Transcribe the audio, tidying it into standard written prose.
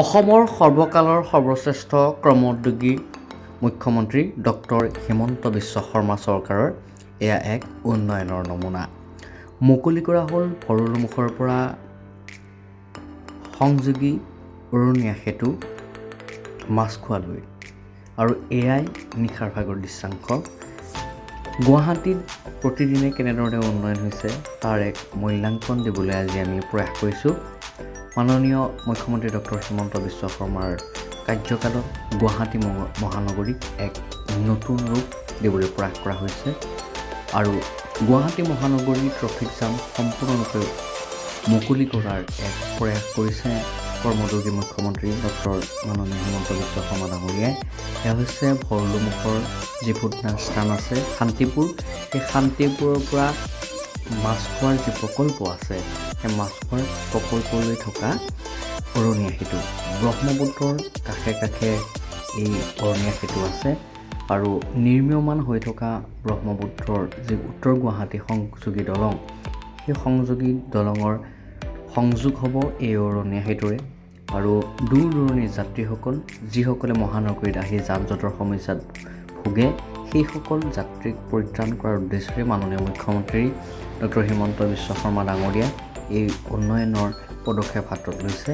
অসমৰ সৰ্বকালৰ সৰ্বশ্ৰেষ্ঠ কৰ্মোদ্যোগী মুখ্যমন্ত্ৰী ডক্টৰ হিমন্ত বিশ্ব শৰ্মা চৰকাৰৰ এয়া এক উন্নয়নৰ নমুনা। মুকলি কৰা হ'ল ভৰলুমুখৰ পৰা সংযোগী উৰণীয়া সেতু মাছখোৱালৈ। আৰু এয়াই নিশাৰ ভাগৰ দৃশ্যাংশ। গুৱাহাটীত প্ৰতিদিনে কেনেধৰণে উন্নয়ন হৈছে তাৰ এক মূল্যাংকন দিবলৈ আজি আমি প্ৰয়াস কৰিছোঁ। মাননীয় মুখ্যমন্ত্ৰী ডক্টৰ হিমন্ত বিশ্ব শৰ্মাৰ কাৰ্যকালত গুৱাহাটী মহানগৰীক এক নতুন ৰূপ দিবলৈ প্ৰয়াস কৰা হৈছে আৰু গুৱাহাটী মহানগৰীৰ ট্ৰেফিক জাম সম্পূৰ্ণৰূপে মুকলি কৰাৰ এক প্ৰয়াস কৰিছে কৰ্মযোগী মুখ্যমন্ত্ৰী ডক্টৰ মাননীয় হিমন্ত বিশ্ব শৰ্মা ডাঙৰীয়াই। সেয়া হৈছে ভৰলুমুখৰ যি ভোটদান স্থান আছে শান্তিপুৰ, সেই শান্তিপুৰৰ পৰা মাছখোৱাৰ যি প্ৰকল্প আছে সেই মাছখোৱাৰ প্ৰকল্পলৈ থকা উৰণীয়া সেতু। ব্ৰহ্মপুত্ৰৰ কাষে কাষে এই উৰণীয়া সেতু আছে আৰু নিৰ্মীয়মান হৈ থকা ব্ৰহ্মপুত্ৰৰ যি উত্তৰ গুৱাহাটী সংযোগী দলং, সেই সংযোগী দলঙৰ সংযোগ হ'ব এই উৰণীয়া সেতুৰে। আৰু দূৰ দূৰণিৰ যাত্ৰীসকল যিসকলে মহানগৰীত আহি যান জঁটৰ সমস্যাত ভোগে, সেইসকল যাত্ৰীক পৰিত্ৰাণ কৰাৰ উদ্দেশ্যেৰে মাননীয় মুখ্যমন্ত্ৰী ডক্টৰ হিমন্ত বিশ্ব শৰ্মা ডাঙৰীয়াই এই উন্নয়নৰ পদক্ষেপ হাতত লৈছে।